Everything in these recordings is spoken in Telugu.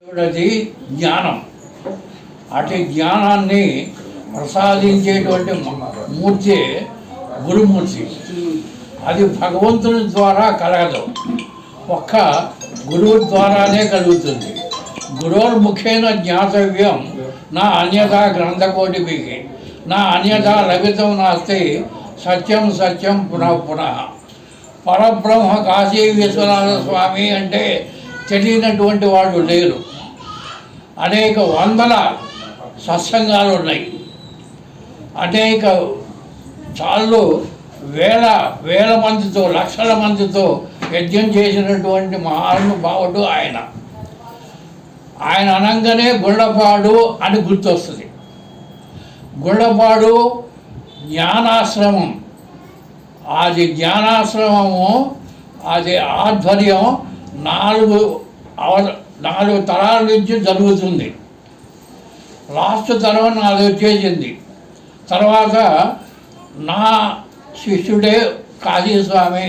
అది జ్ఞానం. అటు జ్ఞానాన్ని ప్రసాదించేటువంటి మూర్తి గురుమూర్తి. అది భగవంతుని ద్వారా కలగదు, ఒక్క గురువు ద్వారానే కలుగుతుంది. గురోర్ముఖేన జ్ఞాతవ్యం నా అన్యథా గ్రంథకోటిభిః నా అన్యథా లభితం నాస్తి సత్యం సత్యం పునః పునః. పరబ్రహ్మ కాశీ విశ్వనాథ స్వామి అంటే తెలియనటువంటి వాళ్ళు లేరు. అనేక వందల సత్సంగాలు ఉన్నాయి. అనేక చాలు వేల మందితో లక్షల మందితో యజ్ఞం చేసినటువంటి మహానుభావుడు ఆయన. ఆయన అనగానే గుళ్ళపాడు అని గుర్తొస్తుంది. గుళ్ళపాడు జ్ఞానాశ్రమం. అది జ్ఞానాశ్రమము, అది ఆధ్వర్యం నాలుగు తరాల నుంచి జరుగుతుంది. లాస్ట్ తరం నాది వచ్చేసింది. తర్వాత నా శిష్యుడే కాశీస్వామి,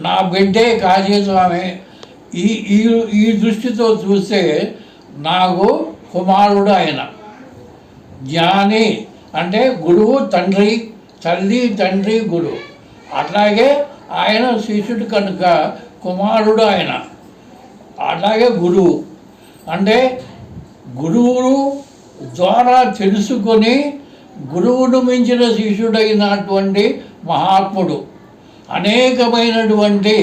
నా బిడ్డే కాశీస్వామి. ఈ దృష్టితో చూస్తే నాకు కుమారుడు ఆయన. జ్ఞాని అంటే గురువు తండ్రి, తల్లి తండ్రి గురువు. అట్లాగే ఆయన శిష్యుడు కనుక కుమారుడు ఆయన. అలాగే గురువు అంటే గురువు ద్వారా తెలుసుకొని గురువును మించిన శిష్యుడైనటువంటి మహాత్ముడు. అనేకమైనటువంటి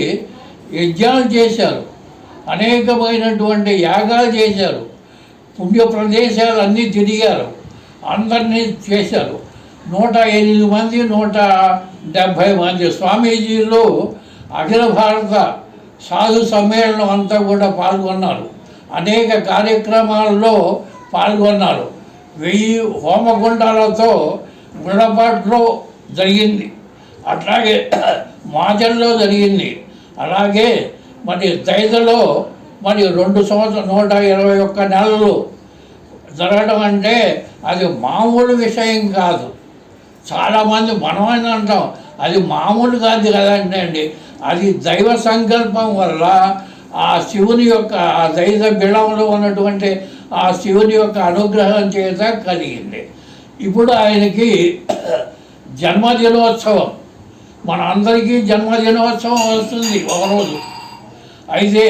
యజ్ఞాలు చేశారు, అనేకమైనటువంటి యాగాలు చేశారు, పుణ్య ప్రదేశాలు అన్నీ తిరిగారు, అందరినీ చేశారు. 108 మంది 170 మంది స్వామీజీలు అఖిల భారత సాధు సమ్మేళనం అంతా కూడా పాల్గొన్నారు. అనేక కార్యక్రమాల్లో పాల్గొన్నారు. 1000 హోమగుండాలతో గుళ్ళపాట్లో జరిగింది, అట్లాగే మాజల్లో జరిగింది, అలాగే మరి దైదలో మరి 2 సంవత్సరం 121 నెలలు జరగడం అంటే అది మామూలు విషయం కాదు. చాలామంది మనమైనా అంటాం అది మామూలు కాదు కదండి. అది దైవ సంకల్పం వల్ల ఆ శివుని యొక్క ఆ దైవ బిళంలో ఉన్నటువంటి ఆ శివుని యొక్క అనుగ్రహం చేత కలిగింది. ఇప్పుడు ఆయనకి జన్మదినోత్సవం, మన అందరికీ జన్మదినోత్సవం వస్తుంది ఒకరోజు. అయితే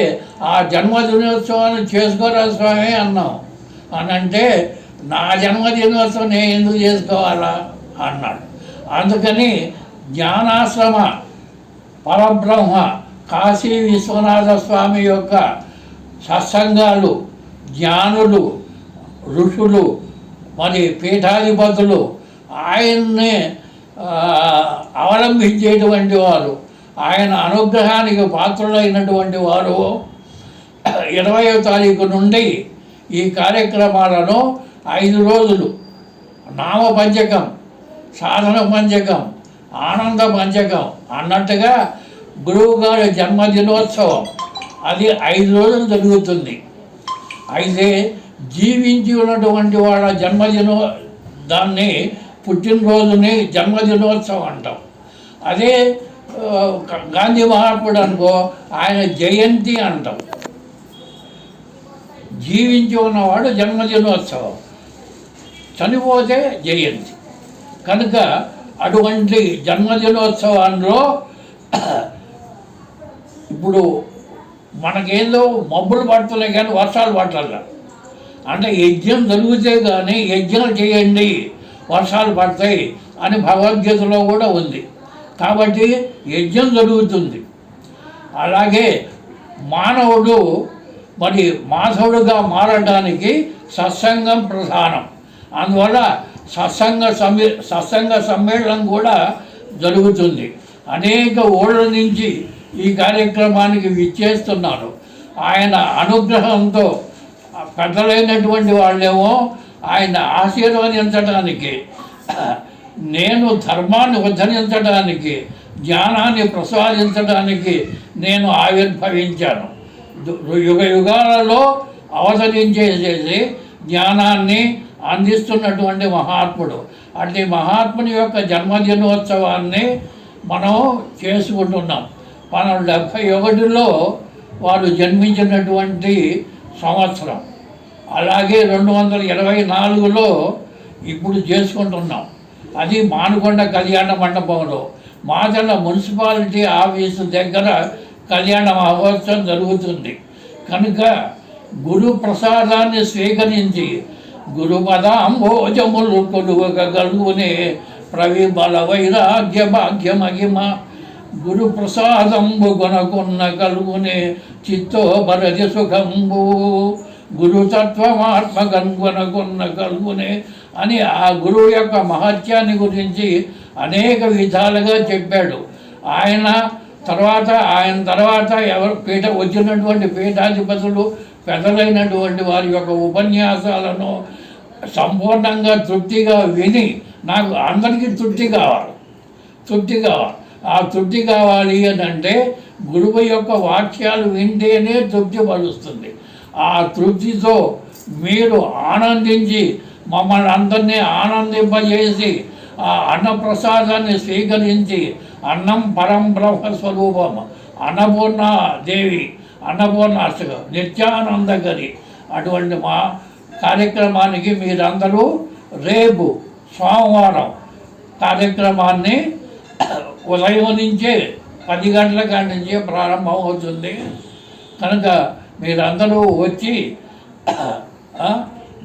ఆ జన్మదినోత్సవాన్ని చేసుకోరా స్వామి అన్నాం. అని అంటే నా జన్మదినోత్సవం నేను ఎందుకు చేసుకోవాలా అన్నాడు. అందుకని జ్ఞానాశ్రమ పరబ్రహ్మ కాశీ విశ్వనాథ స్వామి యొక్క సత్సంగాలు, జ్ఞానులు, ఋషులు, మరి పీఠాధిపతులు ఆయన్నే అవలంబించేటువంటి వారు, ఆయన అనుగ్రహానికి పాత్రులైనటువంటి వారు 20వ తారీఖు నుండి ఈ కార్యక్రమాలను 5 రోజులు నామ పంచకం, సాధన పంచకం, ఆనంద పంచకం అన్నట్టుగా గురువుగారి జన్మదినోత్సవం అది 5 రోజులు జరుగుతుంది. అయితే జీవించి ఉన్నటువంటి వాళ్ళ దాన్ని పుట్టినరోజుని జన్మదినోత్సవం అంటాం. అదే గాంధీ మహాత్ముడు అనుకో ఆయన జయంతి అంటాం. జీవించి ఉన్నవాడు జన్మదినోత్సవం, చనిపోతే జయంతి. కనుక అటువంటి జన్మదినోత్సవాల్లో ఇప్పుడు మనకేందో మబ్బులు పడుతున్నాయి కానీ వర్షాలు పట్టాల. అంటే యజ్ఞం జరిగితే కానీ యజ్ఞాలు చేయండి వర్షాలు పడతాయి అని భగవద్గీతలో కూడా ఉంది. కాబట్టి యజ్ఞం జరుగుతుంది. అలాగే మానవుడు మరి మాధవుడుగా మారడానికి సత్సంగం ప్రధానం. అందువల్ల సత్సంగ సమ్మేళనం కూడా జరుగుతుంది. అనేక ఊళ్ళ నుంచి ఈ కార్యక్రమానికి విచ్చేస్తున్నారు. ఆయన అనుగ్రహంతో పెద్దలైనటువంటి వాళ్ళేమో ఆయన ఆశీర్వదించడానికి, నేను ధర్మాన్ని ఉద్ధరించడానికి, జ్ఞానాన్ని ప్రసాదించడానికి నేను ఆవిర్భవించాను. యుగ యుగాలలో అవతరించేసేసి జ్ఞానాన్ని అందిస్తున్నటువంటి మహాత్ముడు. అట్టి మహాత్ముని యొక్క జన్మదినోత్సవాన్ని మనం చేసుకుంటున్నాం. 1971లో వారు జన్మించినటువంటి సంవత్సరం. అలాగే 224లో ఇప్పుడు చేసుకుంటున్నాం. అది మానుకొండ కళ్యాణ మండపంలో మాదల మున్సిపాలిటీ ఆఫీసు దగ్గర కళ్యాణ మహోత్సవం జరుగుతుంది. కనుక గురు ప్రసాదాన్ని స్వీకరించి గురుపదాంభోజములు కొలువగలుగునే ప్రవిబల వైరాగ్య భాగ్యమహిమ గురు ప్రసాదంబు కొనకున్న కలుగునే చిత్తోపరజ సుఖంబు గురుతత్వమాత్మ కనుగొనకున్న కలుగునే అని ఆ గురువు యొక్క మహత్యాన్ని గురించి అనేక విధాలుగా చెప్పాడు. ఆయన తర్వాత ఎవరు వచ్చినటువంటి పీఠాధిపతులు పెద్దలైనటువంటి వారి యొక్క ఉపన్యాసాలను సంపూర్ణంగా తృప్తిగా విని నాకు అందరికీ తృప్తి కావాలి. ఆ తృప్తి కావాలి అని అంటే గురువు యొక్క వాక్యాలు వింటేనే తృప్తి పలుస్తుంది. ఆ తృప్తితో మీరు ఆనందించి మమ్మల్ని అందరినీ ఆనందింపజేసి ఆ అన్నప్రసాదాన్ని స్వీకరించి అన్నం పరం బ్రహ్మ స్వరూపం అన్నపూర్ణ దేవి అన్నపూర్ణాష్టక నిత్యానందగరి అటువంటి మా కార్యక్రమానికి మీరందరూ రేపు సోమవారం కార్యక్రమాన్ని ఉదయం నుంచే 10 గంటల కాడి నుంచే ప్రారంభం అవుతుంది. కనుక మీరందరూ వచ్చి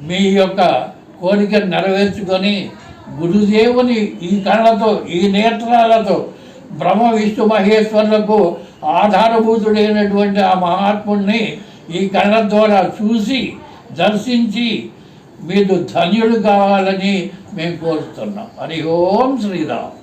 మీ యొక్క కోరిక నెరవేర్చుకొని గురుదేవుని ఈ కళ్ళతో ఈ నేత్రాలతో బ్రహ్మ విష్ణు మహేశ్వరులకు ఆధారభూతుడైనటువంటి ఆ మహాత్ముడిని ఈ కళ్ళ ద్వారా చూసి దర్శించి మీరు ధన్యుడు కావాలని మేము కోరుతున్నాం. హరి ఓం శ్రీరామ్.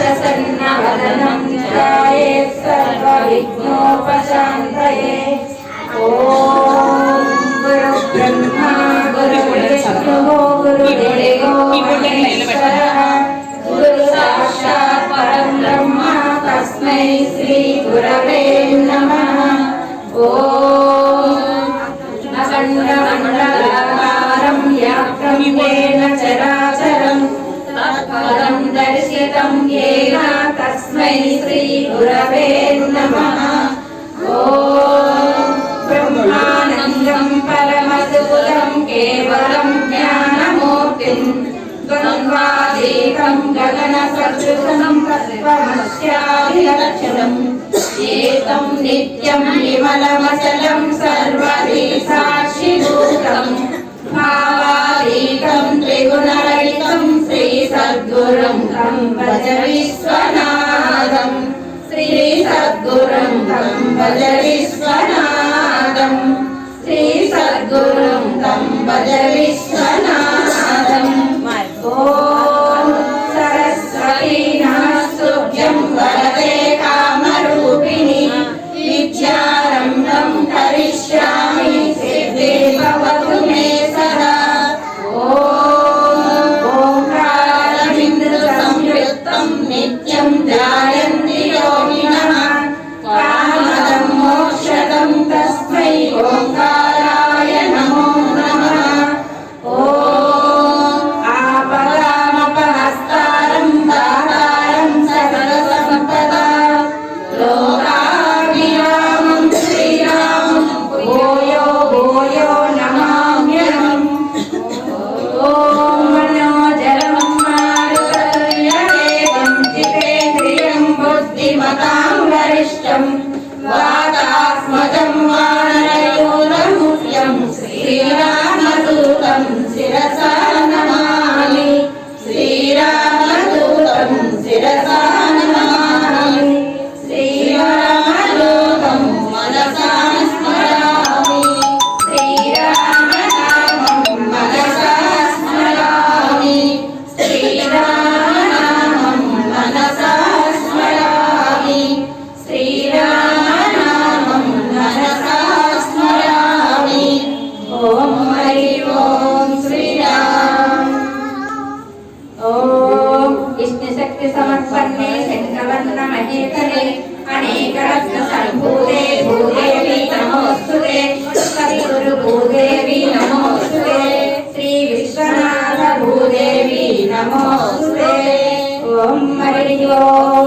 प्रसन्नवदनं ध्यायेत् सर्वविघ्नोपशान्तये। ॐ गुरुब्रह्मा गुरुर्विष्णुः गुरुदेवो महेश्वरः गुरुसाक्षात् परं ब्रह्म तस्मै श्रीगुरवे नमः। ॐ अखण्डमण्डलाकारं व्याप्तं येन चराचरं तत्पदं दर्शितं येन तस्मै श्रीगुरवे नमः। ॐ ब्रह्मानन्दं परमद्भुतं केवलं ज्ञानमूर्तिं द्वन्द्वातीतं गगनसदृशं तत्त्वमस्यादिलक्षणम् एकं नित्यं विमलमचलं सर्वदि साक्षिभूतं भावातीतं त्रिगुणरहितं श्रीसद्गुरुं तं भज विश्वनाथं। श्रीसद्गुरुं तं भज विश्वनाथं। श्रीसद्गुरुं तं भज विश्वनाथं। ॐ सरस्वती नमस्तुभ्यं वरदे कामरूपिणि विद्यारम्भं करिष्यामि सिद्धि भवतु मे सदा। ॐ సంపన్నే శంఖవర్ణ మహేతరే అనేక రత్న సంభూతే భూదేవి నమోస్తుతే శ్రీ గురు భూదేవి నమోస్తుతే శ్రీ విశ్వనాథ భూదేవి నమోస్తుతే ఓం హరి ఓం